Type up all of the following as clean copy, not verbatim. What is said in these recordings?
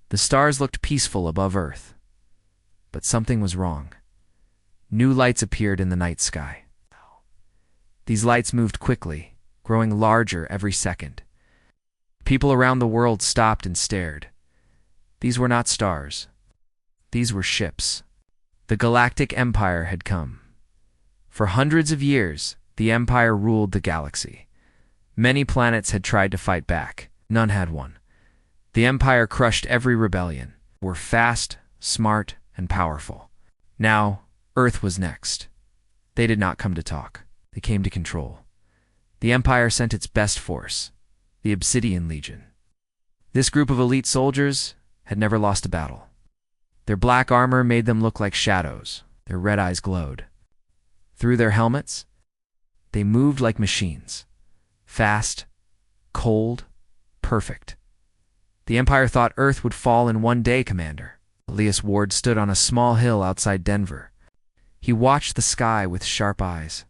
The stars looked peaceful above Earth. But something was wrong. New lights appeared in the night sky. These lights moved quickly, growing larger every second. People around the world stopped and stared. These were not stars. These were ships. The Galactic Empire had come. For hundreds of years, the Empire ruled the galaxy. Many planets had tried to fight back. None had won. The Empire crushed every rebellion. They were fast, smart, and powerful. Now, Earth was next. They did not come to talk. They came to control. The Empire sent its best force, the Obsidian Legion. This group of elite soldiers had never lost a battle. Their black armor made them look like shadows. Their red eyes glowed. Through their helmets, they moved like machines. Fast, cold, perfect. The Empire thought Earth would fall in one day, Commander. Elias Ward stood on a small hill outside Denver. He watched the sky with sharp eyes.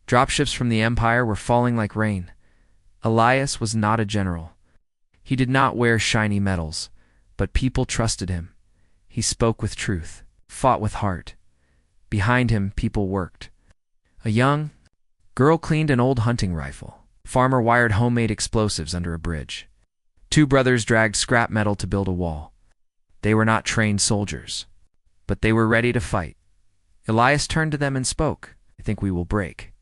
Dropships from the Empire were falling like rain. Elias was not a general. He did not wear shiny medals, but people trusted him. He spoke with truth, fought with heart. Behind him, people worked. A young girl cleaned an old hunting rifle. A farmer wired homemade explosives under a bridge. Two brothers dragged scrap metal to build a wall. They were not trained soldiers, but they were ready to fight. Elias turned to them and spoke. I think we will break.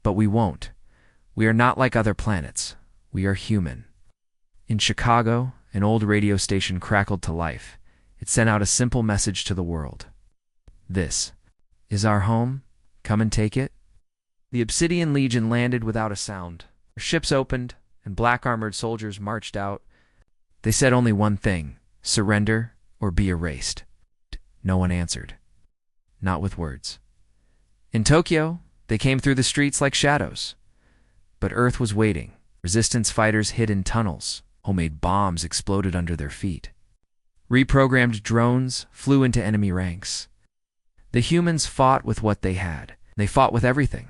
But we won't. We are not like other planets. We are human. In Chicago, an old radio station crackled to life. It sent out a simple message to the world. This is our home. Come and take it. The Obsidian Legion landed without a sound. Their ships opened, and black-armored soldiers marched out. They said only one thing: surrender or be erased. No one answered. Not with words. In Tokyo, they came through the streets like shadows. But Earth was waiting. Resistance fighters hid in tunnels. Homemade bombs exploded under their feet. Reprogrammed drones flew into enemy ranks. The humans fought with what they had. They fought with everything.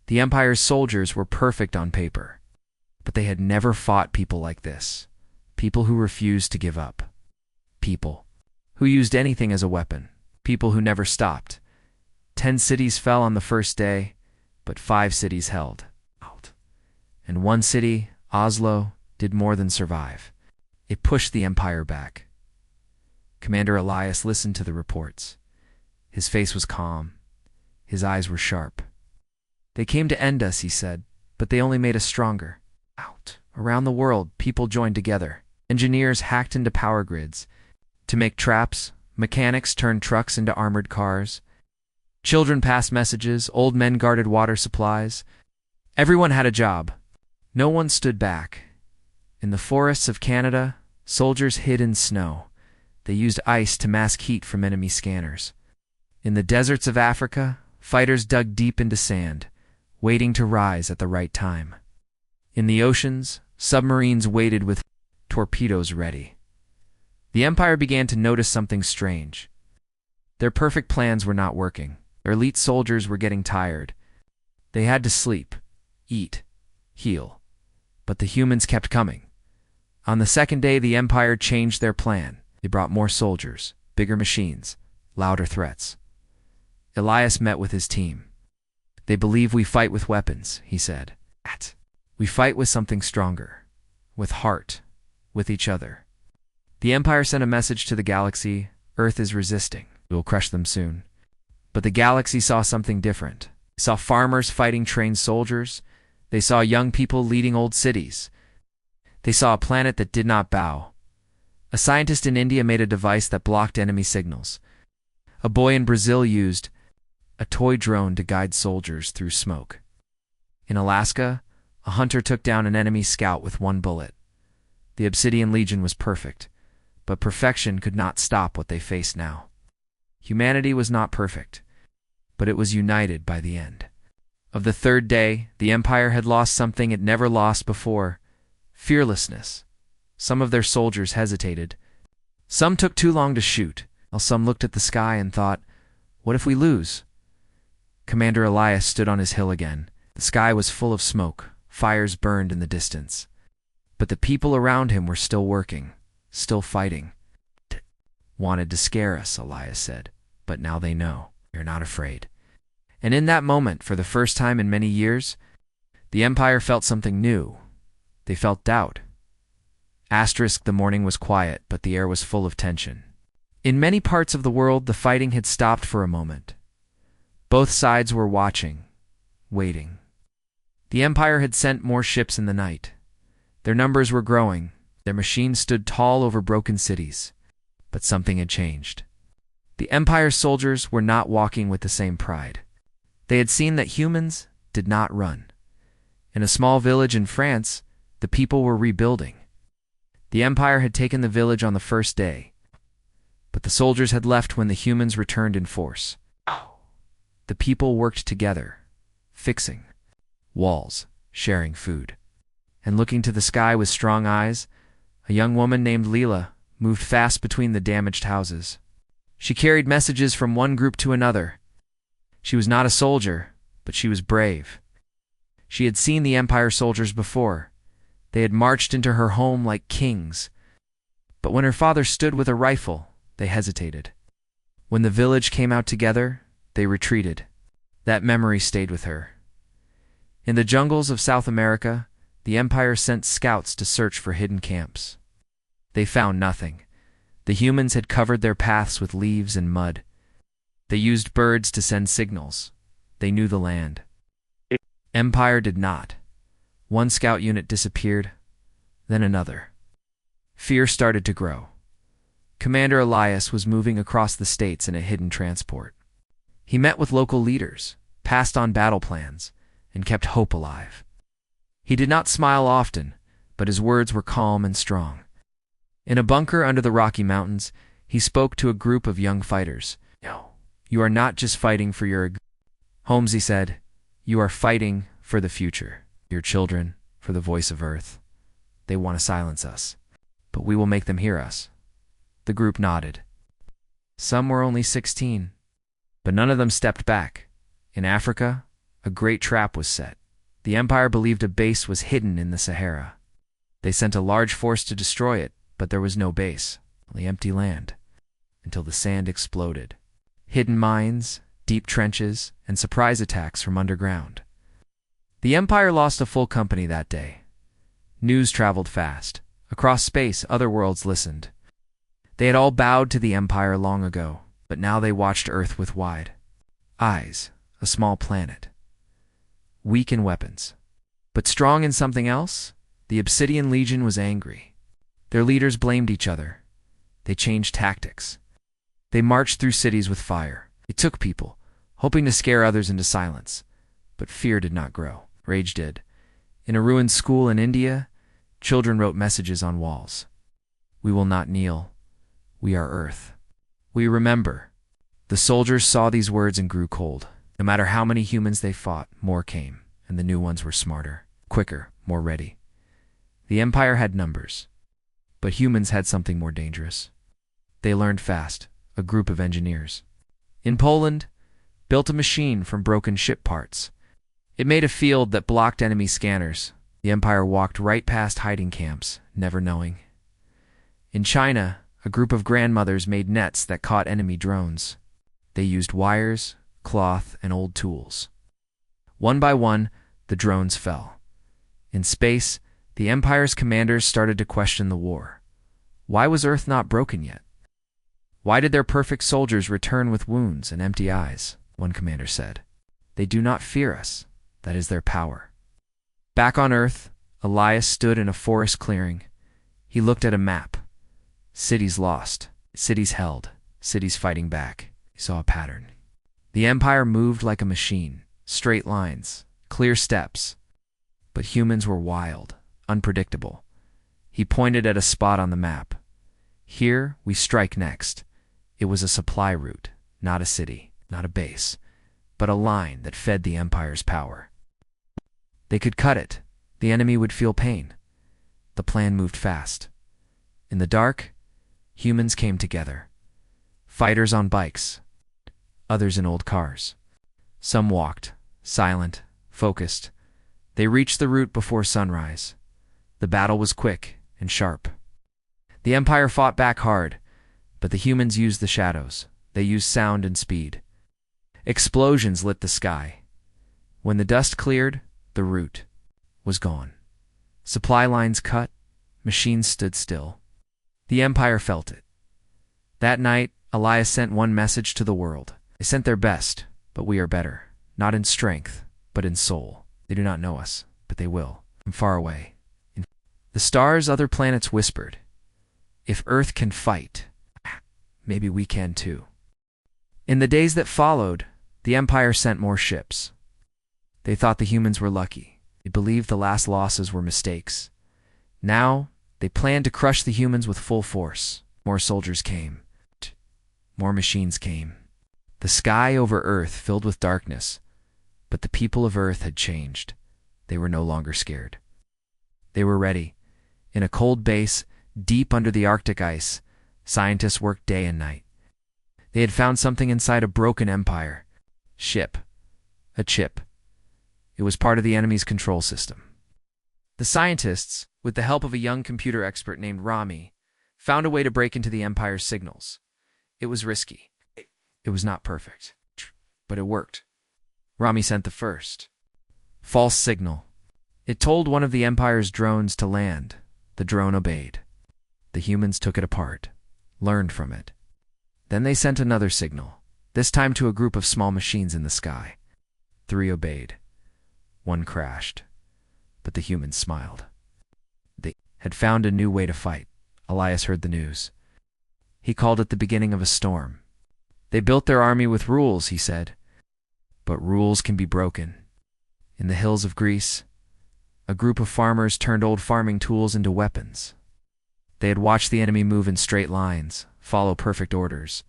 The Empire's soldiers were perfect on paper. But they had never fought people like this. People who refused to give up. People who used anything as a weapon. People who never stopped. 10 cities fell on the first day, but 5 cities held out. And one city, Oslo, did more than survive. It pushed the Empire back. Commander Elias listened to the reports. His face was calm. His eyes were sharp. They came to end us, he said, but they only made us stronger. Out. Around the world, people joined together. Engineers hacked into power grids to make traps. Mechanics turned trucks into armored cars. Children passed messages. Old men guarded water supplies. Everyone had a job. No one stood back. In the forests of Canada, soldiers hid in snow. They used ice to mask heat from enemy scanners. In the deserts of Africa, fighters dug deep into sand, waiting to rise at the right time. In the oceans, submarines waited with torpedoes ready. The Empire began to notice something strange. Their perfect plans were not working. Their elite soldiers were getting tired. They had to sleep, eat, heal. But the humans kept coming. On the second day, the Empire changed their plan. They brought more soldiers, bigger machines, louder threats. Elias met with his team. They believe we fight with weapons, he said. We fight with something stronger, with heart, with each other. The Empire sent a message to the galaxy: Earth is resisting. We will crush them soon. But the galaxy saw something different. They saw farmers fighting trained soldiers. They saw young people leading old cities. They saw a planet that did not bow. A scientist in India made a device that blocked enemy signals. A boy in Brazil used a toy drone to guide soldiers through smoke. In Alaska, a hunter took down an enemy scout with one bullet. The Obsidian Legion was perfect, but perfection could not stop what they faced now. Humanity was not perfect, but it was united by the end. Of the third day, the Empire had lost something it never lost before: fearlessness. Some of their soldiers hesitated. Some took too long to shoot, while some looked at the sky and thought, what if we lose? Commander Elias stood on his hill again. The sky was full of smoke. Fires burned in the distance. But the people around him were still working. still fighting. Wanted to scare us, Elias said, but now they know. You're not afraid. And in that moment, for the first time in many years, the Empire felt something new. They felt doubt. The morning was quiet, but the air was full of tension. In many parts of the world, the fighting had stopped for a moment. Both sides were watching, waiting. The Empire had sent more ships in the night. Their numbers were growing. Their machines stood tall over broken cities. But something had changed. The Empire's soldiers were not walking with the same pride. They had seen that humans did not run. In a small village in France, the people were rebuilding. The Empire had taken the village on the first day, but the soldiers had left when the humans returned in force. The people worked together, fixing walls, sharing food, and looking to the sky with strong eyes. A young woman named Leela moved fast between the damaged houses. She carried messages from one group to another. She was not a soldier, but she was brave. She had seen the Empire soldiers before. They had marched into her home like kings. But when her father stood with a rifle, they hesitated. When the village came out together, they retreated. That memory stayed with her. In the jungles of South America, the Empire sent scouts to search for hidden camps. They found nothing. The humans had covered their paths with leaves and mud. They used birds to send signals. They knew the land. Empire did not. One scout unit disappeared, then another. Fear started to grow. Commander Elias was moving across the states in a hidden transport. He met with local leaders, passed on battle plans, and kept hope alive. He did not smile often, but his words were calm and strong. In a bunker under the Rocky Mountains, he spoke to a group of young fighters. "No, you are not just fighting for your homes," he said. "You are fighting for the future. Your children, for the voice of Earth. They want to silence us, but we will make them hear us." The group nodded. Some were only 16, but none of them stepped back. In Africa, a great trap was set. The Empire believed a base was hidden in the Sahara. They sent a large force to destroy it, but there was no base, only empty land, until the sand exploded. Hidden mines, deep trenches, and surprise attacks from underground. The Empire lost a full company that day. News traveled fast. Across space, other worlds listened. They had all bowed to the Empire long ago, but now they watched Earth with wide eyes, a small planet. Weak in weapons, but strong in something else. The Obsidian Legion was angry. Their leaders blamed each other. They changed tactics. They marched through cities with fire. They took people, hoping to scare others into silence. But fear did not grow. Rage did. In a ruined school in India, children wrote messages on walls. "We will not kneel. We are Earth. We remember." The soldiers saw these words and grew cold. No matter how many humans they fought, more came, and the new ones were smarter, quicker, more ready. The Empire had numbers, but humans had something more dangerous. They learned fast, a group of engineers. In Poland, built a machine from broken ship parts. It made a field that blocked enemy scanners. The Empire walked right past hiding camps, never knowing. In China, a group of grandmothers made nets that caught enemy drones. They used wires, cloth, and old tools. One by one, the drones fell. In space, the Empire's commanders started to question the war. Why was Earth not broken yet? Why did their perfect soldiers return with wounds and empty eyes? One commander said. "They do not fear us. That is their power." Back on Earth, Elias stood in a forest clearing. He looked at a map. Cities lost, cities held, cities fighting back. He saw a pattern. The Empire moved like a machine, straight lines, clear steps. But humans were wild, unpredictable. He pointed at a spot on the map. "Here we strike next." It was a supply route, not a city, not a base, but a line that fed the Empire's power. They could cut it. The enemy would feel pain. The plan moved fast. In the dark, humans came together. Fighters on bikes, others in old cars. Some walked, silent, focused. They reached the route before sunrise. The battle was quick and sharp. The Empire fought back hard, but the humans used the shadows. They used sound and speed. Explosions lit the sky. When the dust cleared, the route was gone. Supply lines cut, machines stood still. The Empire felt it. That night, Elias sent one message to the world. They sent their best, but we are better, not in strength, but in soul. They do not know us, but they will, from far away. The stars, other planets whispered, if Earth can fight, maybe we can too. In the days that followed, the Empire sent more ships. They thought the humans were lucky. They believed the last losses were mistakes. Now, they planned to crush the humans with full force. More soldiers came. More machines came. The sky over Earth filled with darkness, but the people of Earth had changed. They were no longer scared. They were ready. In a cold base, deep under the Arctic ice, scientists worked day and night. They had found something inside a broken empire. A chip. It was part of the enemy's control system. The scientists, with the help of a young computer expert named Rami, found a way to break into the Empire's signals. It was risky. It was not perfect, but it worked. Rami sent the first false signal. It told one of the Empire's drones to land. The drone obeyed. The humans took it apart, learned from it. Then they sent another signal, this time to a group of small machines in the sky. 3 obeyed. 1 crashed, but the humans smiled. They had found a new way to fight. Elias heard the news. He called it the beginning of a storm. They built their army with rules, he said. But rules can be broken. In the hills of Greece, a group of farmers turned old farming tools into weapons. They had watched the enemy move in straight lines, follow perfect orders.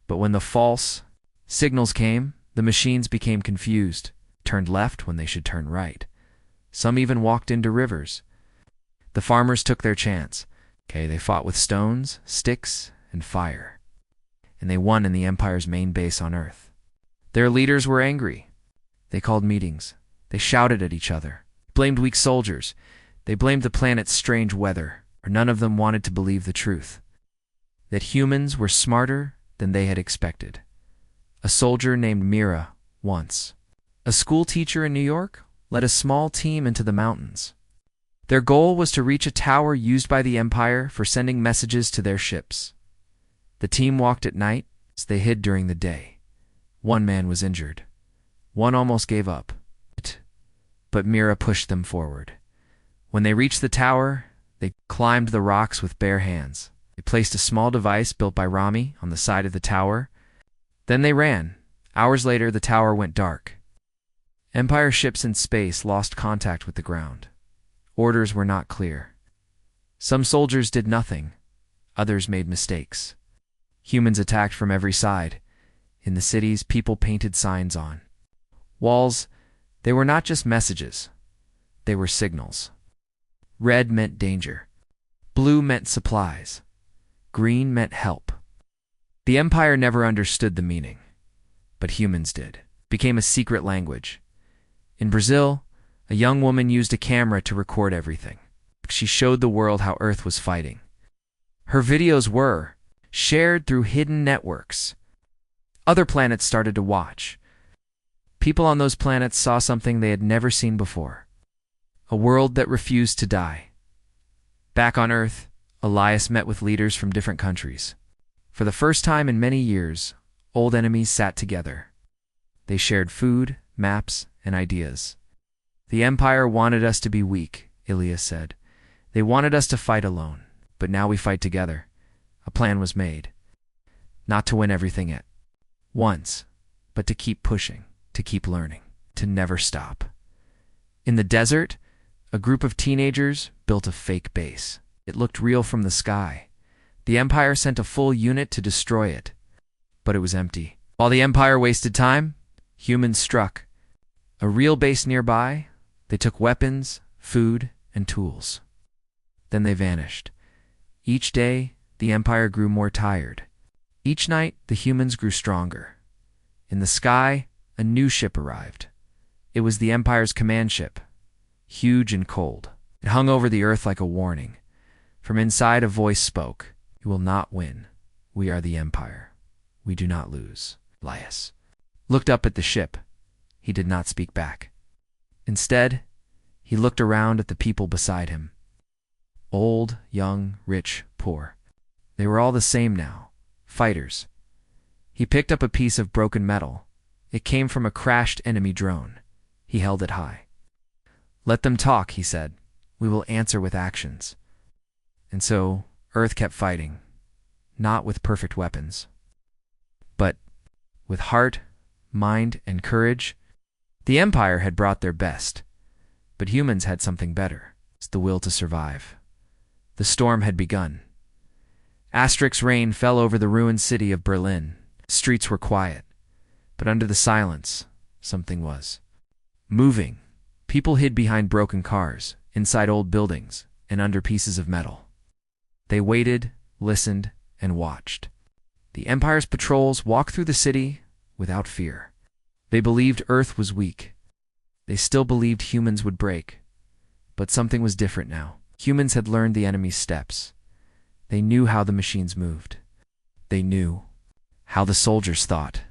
But when the false signals came, the machines became confused, turned left when they should turn right. Some even walked into rivers. The farmers took their chance. They fought with stones, sticks, and fire. And they won in the Empire's main base on Earth. Their leaders were angry. They called meetings. They shouted at each other, blamed weak soldiers. They blamed the planet's strange weather, or none of them wanted to believe the truth. That humans were smarter than they had expected. A soldier named Mira, once, a school teacher in New York, led a small team into the mountains. Their goal was to reach a tower used by the Empire for sending messages to their ships. The team walked at night, as they hid during the day. 1 man was injured. 1 almost gave up. But Mira pushed them forward. When they reached the tower, they climbed the rocks with bare hands. They placed a small device built by Rami on the side of the tower. Then they ran. Hours later, the tower went dark. Empire ships in space lost contact with the ground. Orders were not clear. Some soldiers did nothing. Others made mistakes. Humans attacked from every side. In the cities, people painted signs on walls. They were not just messages. They were signals. Red meant danger. Blue meant supplies. Green meant help. The Empire never understood the meaning, but humans did. It became a secret language. In Brazil, a young woman used a camera to record everything. She showed the world how Earth was fighting. Her videos were shared through hidden networks. Other planets started to watch. People on those planets saw something they had never seen before. A world that refused to die. Back on Earth, Elias met with leaders from different countries. For the first time in many years, old enemies sat together. They shared food, maps, and ideas. The Empire wanted us to be weak, Elias said. They wanted us to fight alone, but now we fight together. A plan was made. Not to win everything at once, but to keep pushing, to keep learning, to never stop. In the desert, a group of teenagers built a fake base. It looked real from the sky. The Empire sent a full unit to destroy it, but it was empty. While the Empire wasted time, humans struck. A real base nearby, they took weapons, food, and tools. Then they vanished. Each day, the Empire grew more tired. Each night, the humans grew stronger. In the sky, a new ship arrived. It was the Empire's command ship, huge and cold. It hung over the Earth like a warning. From inside a voice spoke. You will not win. We are the Empire. We do not lose. Elias looked up at the ship. He did not speak back. Instead, he looked around at the people beside him. Old, young, rich, poor. They were all the same now. Fighters. He picked up a piece of broken metal. It came from a crashed enemy drone. He held it high. Let them talk, he said. We will answer with actions. And so, Earth kept fighting. Not with perfect weapons, but with heart, mind, and courage. The Empire had brought their best, but humans had something better. It's the will to survive. The storm had begun. Asterix rain fell over the ruined city of Berlin. Streets were quiet, but under the silence, something was moving. People hid behind broken cars, inside old buildings, and under pieces of metal. They waited, listened, and watched. The Empire's patrols walked through the city without fear. They believed Earth was weak. They still believed humans would break. But something was different now. Humans had learned the enemy's steps. They knew how the machines moved. They knew how the soldiers thought.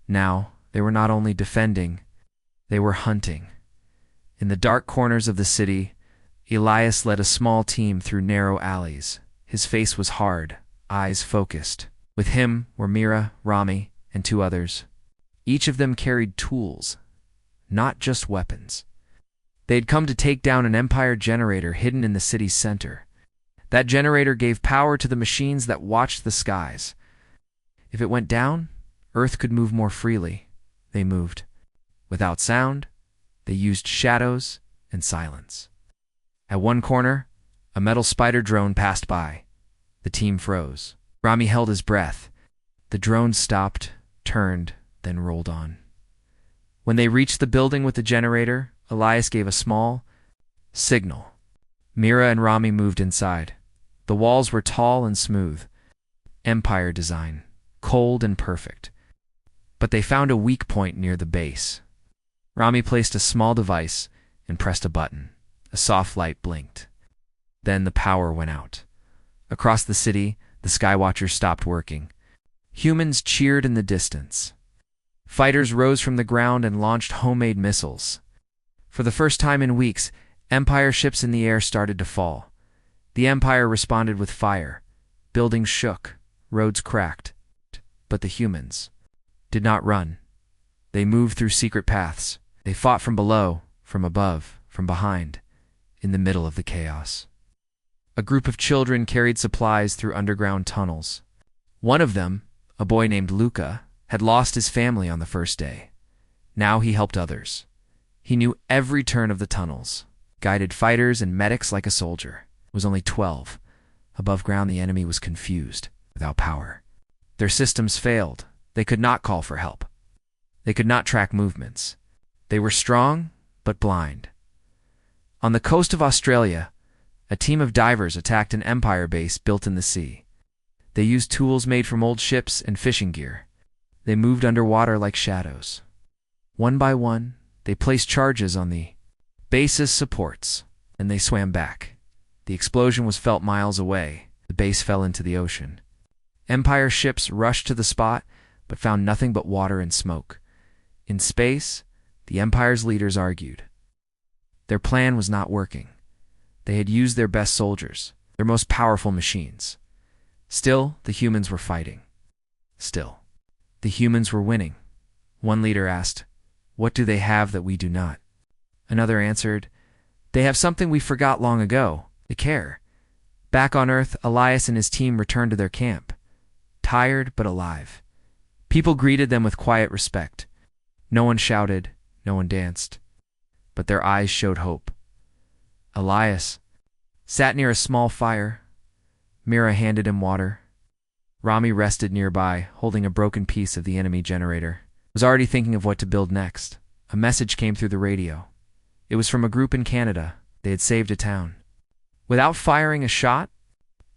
Now, they were not only defending, they were hunting. In the dark corners of the city, Elias led a small team through narrow alleys. His face was hard, eyes focused. With him were Mira, Rami, and two others. Each of them carried tools, not just weapons. They had come to take down an Empire generator hidden in the city's center. That generator gave power to the machines that watched the skies. If it went down, Earth could move more freely. They moved. Without sound, they used shadows and silence. At one corner, a metal spider drone passed by. The team froze. Rami held his breath. The drone stopped, turned, then rolled on. When they reached the building with the generator, Elias gave a small signal. Mira and Rami moved inside. The walls were tall and smooth. Empire design, cold and perfect. But they found a weak point near the base. Rami placed a small device and pressed a button. A soft light blinked. Then the power went out. Across the city, the Skywatchers stopped working. Humans cheered in the distance. Fighters rose from the ground and launched homemade missiles. For the first time in weeks, Empire ships in the air started to fall. The Empire responded with fire. Buildings shook, roads cracked. But the humans did not run. They moved through secret paths. They fought from below, from above, from behind, in the middle of the chaos. A group of children carried supplies through underground tunnels. One of them, a boy named Luca, had lost his family on the first day. Now he helped others. He knew every turn of the tunnels, guided fighters and medics like a soldier. He was only 12. Above ground, the enemy was confused, without power. Their systems failed. They could not call for help. They could not track movements. They were strong, but blind. On the coast of Australia, a team of divers attacked an Empire base built in the sea. They used tools made from old ships and fishing gear. They moved underwater like shadows. One by one, they placed charges on the base's supports, and they swam back. The explosion was felt miles away. The base fell into the ocean. Empire ships rushed to the spot, but found nothing but water and smoke. In space, the Empire's leaders argued. Their plan was not working. They had used their best soldiers, their most powerful machines. Still, the humans were fighting. Still, the humans were winning. One leader asked, "What do they have that we do not?" Another answered, "They have something we forgot long ago. They care." Back on Earth, Elias and his team returned to their camp, tired but alive. People greeted them with quiet respect. No one shouted, no one danced, but their eyes showed hope. Elias sat near a small fire. Mira handed him water. Rami rested nearby, holding a broken piece of the enemy generator. He was already thinking of what to build next. A message came through the radio. It was from a group in Canada. They had saved a town. Without firing a shot,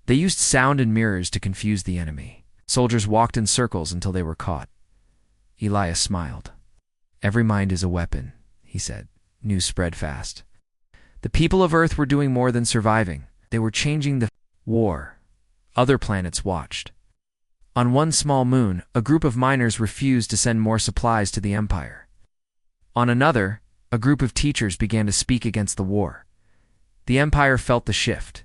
they used sound and mirrors to confuse the enemy. Soldiers walked in circles until they were caught. Elias smiled. "Every mind is a weapon," he said. News spread fast. The people of Earth were doing more than surviving. They were changing the War. Other planets watched. On one small moon, a group of miners refused to send more supplies to the Empire. On another, a group of teachers began to speak against the war. The Empire felt the shift.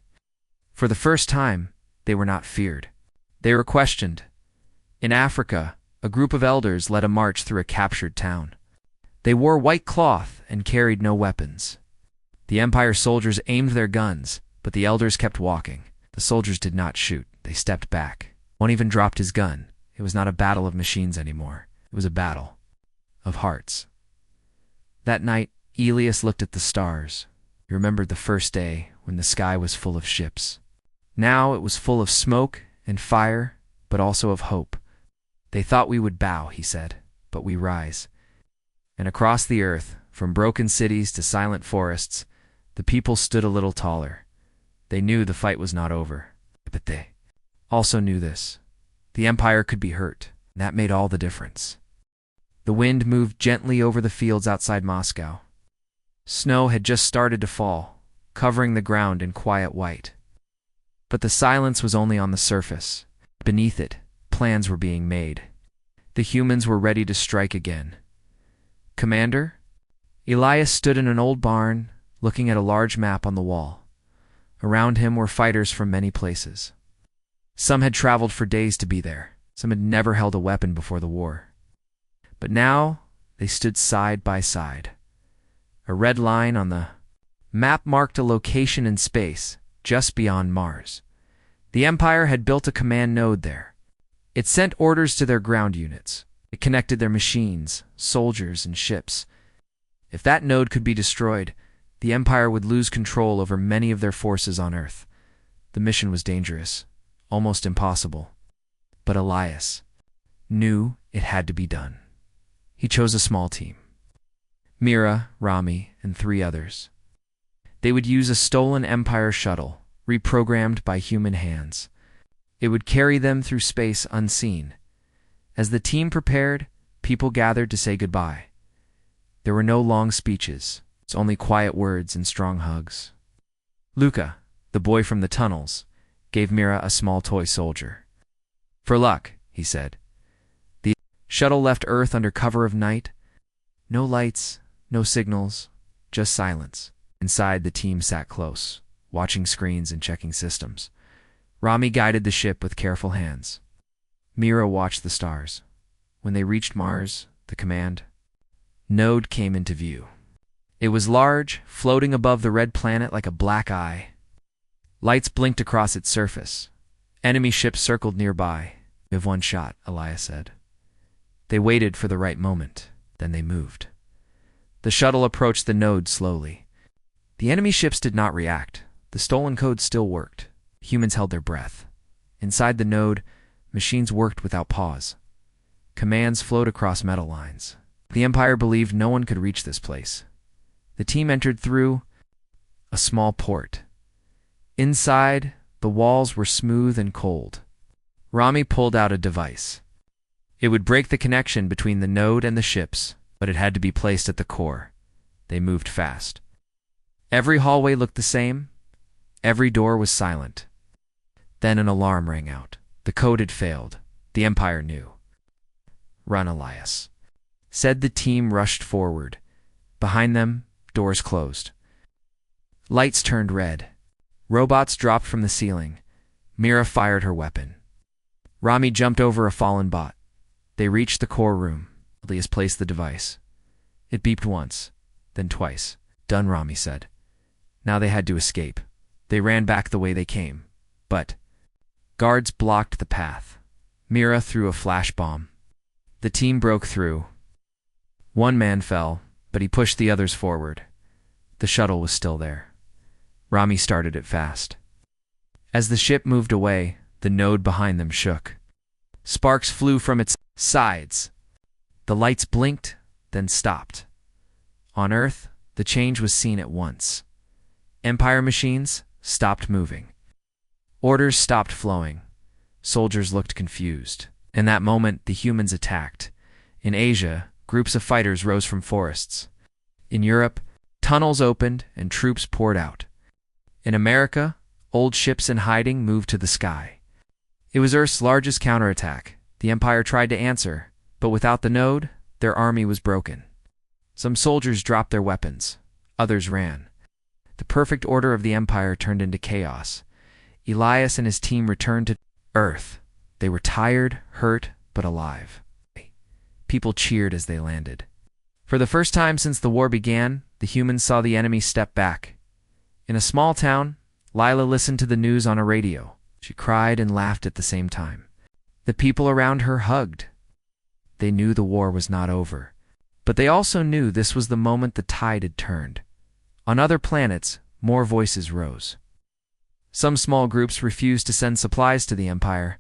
For the first time, they were not feared. They were questioned. In Africa, a group of elders led a march through a captured town. They wore white cloth and carried no weapons. The Empire soldiers aimed their guns, but the elders kept walking. The soldiers did not shoot. They stepped back. One even dropped his gun. It was not a battle of machines anymore. It was a battle of hearts. That night, Elias looked at the stars. He remembered the first day when the sky was full of ships. Now it was full of smoke and fire, but also of hope. They thought we would bow, he said, but we rise. And across the earth, from broken cities to silent forests, the people stood a little taller. They knew the fight was not over, but they also knew this. The Empire could be hurt, and that made all the difference. The wind moved gently over the fields outside Moscow. Snow had just started to fall, covering the ground in quiet white. But the silence was only on the surface. Beneath it, plans were being made. The humans were ready to strike again. Commander? Elias stood in an old barn, looking at a large map on the wall. Around him were fighters from many places. Some had traveled for days to be there. Some had never held a weapon before the war. But now they stood side by side. A red line on the map marked a location in space, just beyond Mars. The Empire had built a command node there. It sent orders to their ground units. It connected their machines, soldiers, and ships. If that node could be destroyed, the Empire would lose control over many of their forces on Earth. The mission was dangerous, almost impossible. But Elias knew it had to be done. He chose a small team. Mira, Rami, and 3 others. They would use a stolen Empire shuttle, reprogrammed by human hands. It would carry them through space unseen. As the team prepared, people gathered to say goodbye. There were no long speeches. It's only quiet words and strong hugs. Luca, the boy from the tunnels, gave Mira a small toy soldier. For luck, he said. The shuttle left Earth under cover of night. No lights, no signals, just silence. Inside, the team sat close, watching screens and checking systems. Rami guided the ship with careful hands. Mira watched the stars. When they reached Mars, the command node came into view. It was large, floating above the red planet like a black eye. Lights blinked across its surface. Enemy ships circled nearby. "We have one shot," Elias said. They waited for the right moment. Then they moved. The shuttle approached the node slowly. The enemy ships did not react. The stolen code still worked. Humans held their breath. Inside the node, machines worked without pause. Commands flowed across metal lines. The Empire believed no one could reach this place. The team entered through a small port. Inside, the walls were smooth and cold. Rami pulled out a device. It would break the connection between the node and the ships, but it had to be placed at the core. They moved fast. Every hallway looked the same. Every door was silent. Then an alarm rang out. The code had failed. The Empire knew. "Run, Elias," said. The team rushed forward. Behind them, doors closed. Lights turned red. Robots dropped from the ceiling. Mira fired her weapon. Rami jumped over a fallen bot. They reached the core room. Elias placed the device. It beeped once, then twice. "Done," Rami said. Now they had to escape. They ran back the way they came. But guards blocked the path. Mira threw a flash bomb. The team broke through. One man fell, but he pushed the others forward. The shuttle was still there. Rami started it fast. As the ship moved away, the node behind them shook. Sparks flew from its sides. The lights blinked, then stopped. On Earth, the change was seen at once. Empire machines stopped moving. Orders stopped flowing. Soldiers looked confused. In that moment, the humans attacked. In Asia, groups of fighters rose from forests. In Europe, tunnels opened and troops poured out. In America, Old ships in hiding moved to the sky. It was Earth's largest counterattack. The Empire tried to answer, but without the node, their army was broken. Some soldiers dropped their weapons. Others ran. The perfect order of the Empire turned into chaos. Elias and his team returned to Earth. They were tired, hurt, but alive. People cheered as they landed. For the first time since the war began, the humans saw the enemy step back. In a small town, Lila listened to the news on a radio. She cried and laughed at the same time. The people around her hugged. They knew the war was not over. But they also knew this was the moment the tide had turned. On other planets, more voices rose. Some small groups refused to send supplies to the Empire.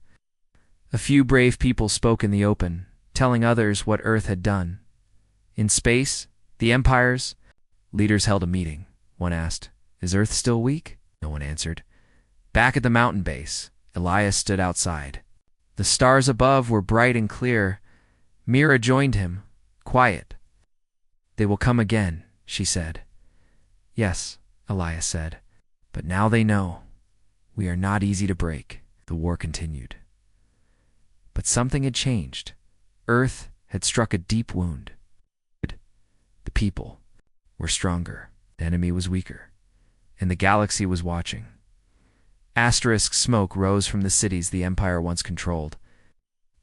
A few brave people spoke in the open, telling others what Earth had done. In space, the Empire's leaders held a meeting. One asked, "Is Earth still weak?" No one answered. Back at the mountain base, Elias stood outside. The stars above were bright and clear. Mira joined him, quiet. "They will come again," she said. "Yes," Elias said, "but now they know. We are not easy to break." The war continued. But something had changed. Earth had struck a deep wound. The people were stronger. The enemy was weaker. And the galaxy was watching. Asterisk smoke rose from the cities the Empire once controlled.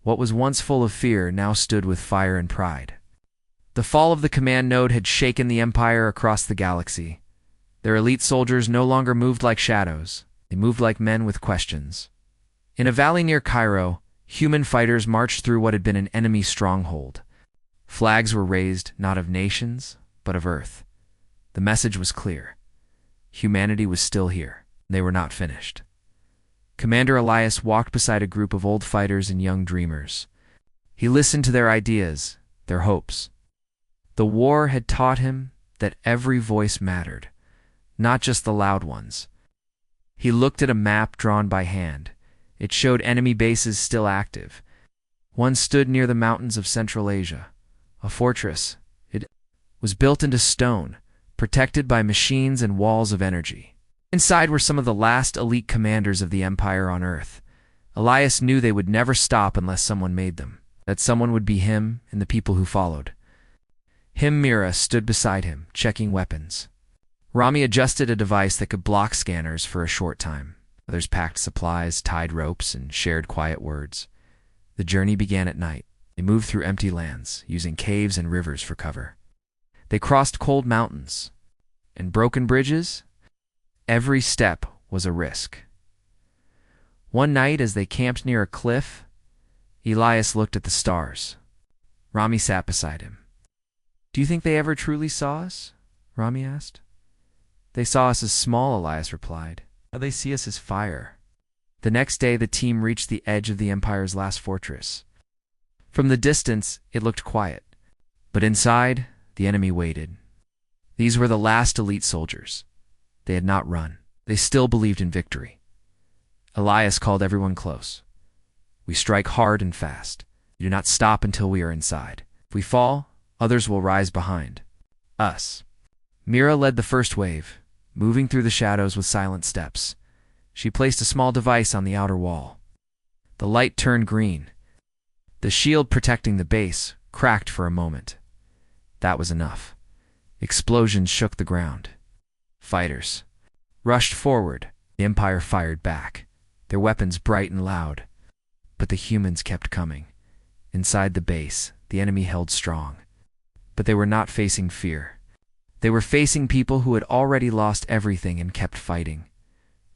What was once full of fear now stood with fire and pride. The fall of the command node had shaken the Empire across the galaxy. Their elite soldiers no longer moved like shadows. They moved like men with questions. In a valley near Cairo, human fighters marched through what had been an enemy stronghold. Flags were raised not of nations, but of Earth. The message was clear. Humanity was still here. They were not finished. Commander Elias walked beside a group of old fighters and young dreamers. He listened to their ideas, their hopes. The war had taught him that every voice mattered, not just the loud ones. He looked at a map drawn by hand. It showed enemy bases still active. One stood near the mountains of Central Asia. A fortress. It was built into stone, protected by machines and walls of energy. Inside were some of the last elite commanders of the Empire on Earth. Elias knew they would never stop unless someone made them. That someone would be him and the people who followed. Mira stood beside him, checking weapons. Rami adjusted a device that could block scanners for a short time. Others packed supplies, tied ropes, and shared quiet words. The journey began at night. They moved through empty lands, using caves and rivers for cover. They crossed cold mountains and broken bridges. Every step was a risk. One night, as they camped near a cliff, Elias looked at the stars. Rami sat beside him. "Do you think they ever truly saw us?" Rami asked. "They saw us as small," Elias replied. "Now they see us as fire." The next day, the team reached the edge of the Empire's last fortress. From the distance, it looked quiet. But inside, the enemy waited. These were the last elite soldiers. They had not run. They still believed in victory. Elias called everyone close. "We strike hard and fast. We do not stop until we are inside. If we fall, others will rise behind us." Mira led the first wave, moving through the shadows with silent steps. She placed a small device on the outer wall. The light turned green. The shield protecting the base cracked for a moment. That was enough. Explosions shook the ground. Fighters rushed forward. The Empire fired back, their weapons bright and loud. But the humans kept coming. Inside the base, the enemy held strong. But they were not facing fear. They were facing people who had already lost everything and kept fighting.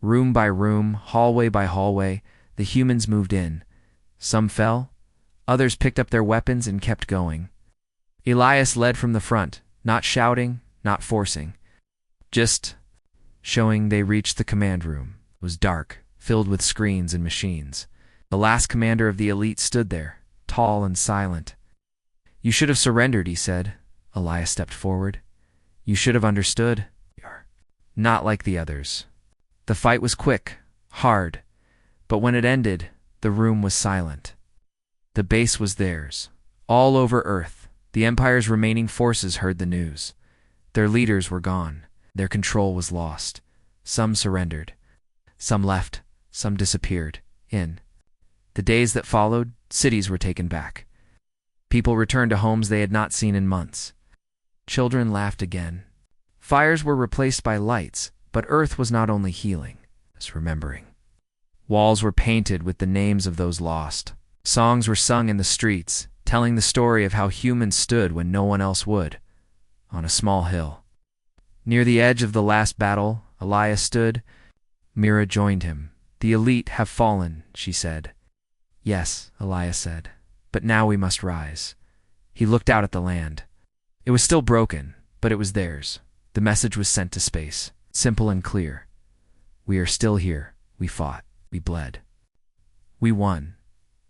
Room by room, hallway by hallway, the humans moved in. Some fell. Others picked up their weapons and kept going. Elias led from the front, not shouting, not forcing. Just showing they reached the command room. It was dark, filled with screens and machines. The last commander of the elite stood there, tall and silent. "You should have surrendered," he said. Elias stepped forward. "You should have understood. Not like the others." The fight was quick, hard, but when it ended, the room was silent. The base was theirs. All over Earth, the Empire's remaining forces heard the news. Their leaders were gone. Their control was lost. Some surrendered. Some left, some disappeared. In the days that followed, cities were taken back. People returned to homes they had not seen in months. Children laughed again. Fires were replaced by lights, but Earth was not only healing, it was remembering. Walls were painted with the names of those lost. Songs were sung in the streets, telling the story of how humans stood when no one else would, on a small hill. Near the edge of the last battle, Elias stood. Mira joined him. "The elite have fallen," she said. "Yes," Elias said, "but now we must rise." He looked out at the land. It was still broken, but it was theirs. The message was sent to space, simple and clear. "We are still here. We fought. We bled. We won."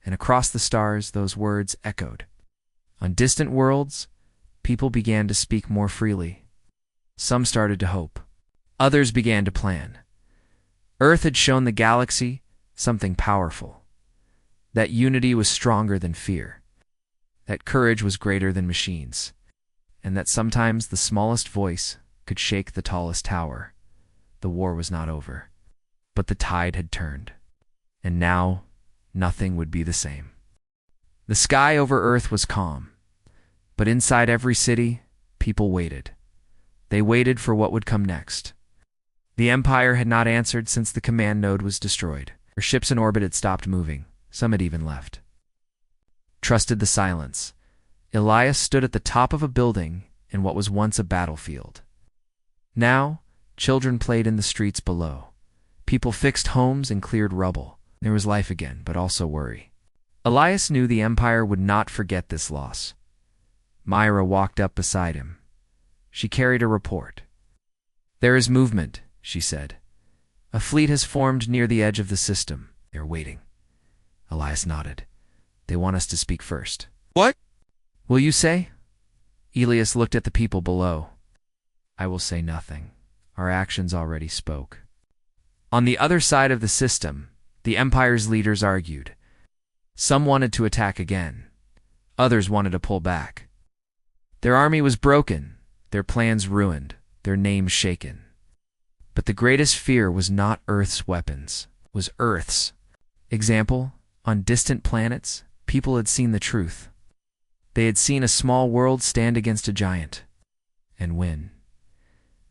And across the stars, those words echoed. On distant worlds, people began to speak more freely. Some started to hope. Others began to plan. Earth had shown the galaxy something powerful. That unity was stronger than fear. That courage was greater than machines. And that sometimes the smallest voice could shake the tallest tower. The war was not over. But the tide had turned. And now, nothing would be the same. The sky over Earth was calm. But inside every city, people waited. They waited for what would come next. The Empire had not answered since the command node was destroyed. Her ships in orbit had stopped moving. Some had even left. Trusted the silence. Elias stood at the top of a building in what was once a battlefield. Now, children played in the streets below. People fixed homes and cleared rubble. There was life again, but also worry. Elias knew the Empire would not forget this loss. Myra walked up beside him. She carried a report. "There is movement," she said. "A fleet has formed near the edge of the system. They're waiting." Elias nodded. "They want us to speak first." What? "Will you say?" Elias looked at the people below. "I will say nothing. Our actions already spoke." On the other side of the system, the Empire's leaders argued. Some wanted to attack again. Others wanted to pull back. Their army was broken, their plans ruined, their names shaken. But the greatest fear was not Earth's weapons, it was Earth's. Example, on distant planets, people had seen the truth. They had seen a small world stand against a giant and win.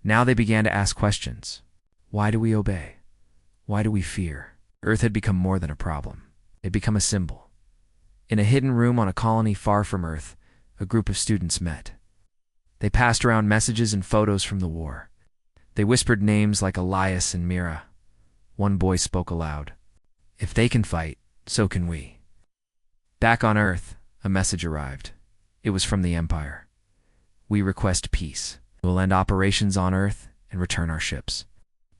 Now they began to ask questions. Why do we obey? Why do we fear? Earth had become more than a problem. It had become a symbol. In a hidden room on a colony far from Earth, a group of students met. They passed around messages and photos from the war. They whispered names like Elias and Mira. One boy spoke aloud. "If they can fight, so can we." Back on Earth, a message arrived. It was from the Empire. "We request peace. We'll end operations on Earth and return our ships."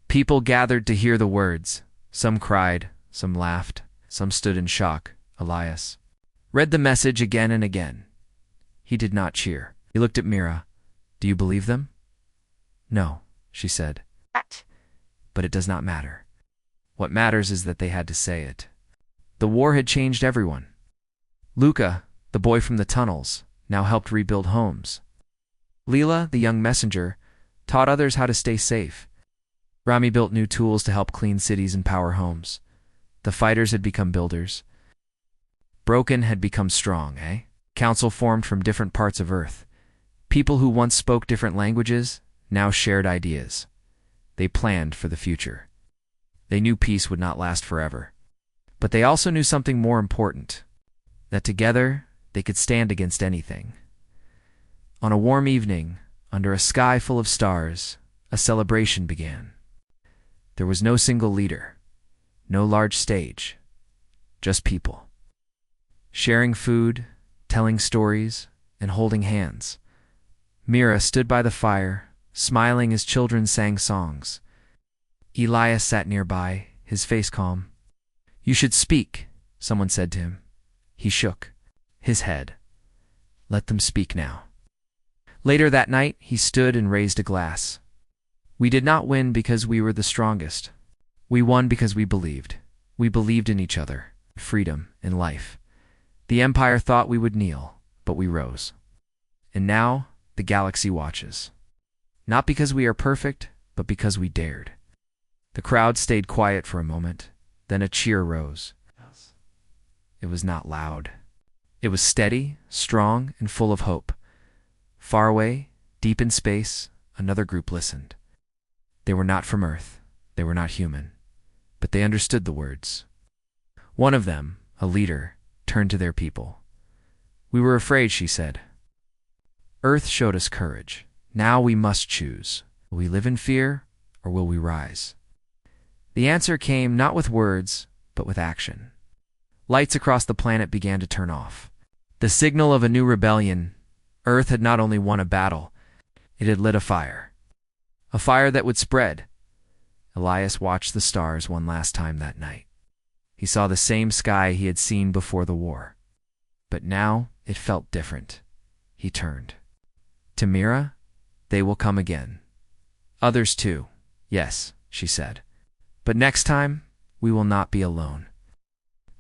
People gathered to hear the words. Some cried, some laughed, some stood in shock. Elias read the message again and again. He did not cheer. He looked at Mira. "Do you believe them?" "No," she said. "But it does not matter. What matters is that they had to say it." The war had changed everyone. Luca, the boy from the tunnels, now helped rebuild homes. Leela, the young messenger, taught others how to stay safe. Rami built new tools to help clean cities and power homes. The fighters had become builders. Broken had become strong, eh? Council formed from different parts of Earth. People who once spoke different languages now shared ideas. They planned for the future. They knew peace would not last forever. But they also knew something more important, that together they could stand against anything. On a warm evening, under a sky full of stars, a celebration began. There was no single leader, no large stage, just people. Sharing food, telling stories, and holding hands. Mira stood by the fire, smiling as children sang songs. Elias sat nearby, his face calm. "You should speak," someone said to him. He shook his head. "Let them speak now." Later that night, he stood and raised a glass. "We did not win because we were the strongest. We won because we believed. We believed in each other, freedom, and life. The Empire thought we would kneel, but we rose. And now, the galaxy watches. Not because we are perfect, but because we dared. The crowd stayed quiet for a moment, then a cheer rose. It was not loud. It was steady, strong, and full of hope. Far away, deep in space, another group listened. They were not from Earth. They were not human. But they understood the words. One of them, a leader, turned to their people. "We were afraid," she said. "Earth showed us courage. Now we must choose. Will we live in fear, or will we rise?" The answer came not with words, but with action. Lights across the planet began to turn off. The signal of a new rebellion. Earth had not only won a battle, it had lit a fire. A fire that would spread. Elias watched the stars one last time that night. He saw the same sky he had seen before the war. But now it felt different. He turned. "To Mira, they will come again. Others too, yes," she said. "But next time, we will not be alone."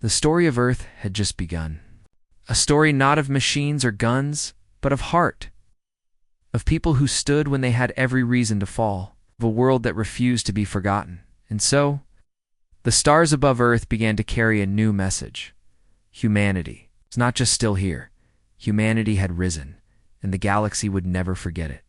The story of Earth had just begun. A story not of machines or guns, but of heart. Of people who stood when they had every reason to fall. Of a world that refused to be forgotten. And so, the stars above Earth began to carry a new message. Humanity was not just still here. Humanity had risen, and the galaxy would never forget it.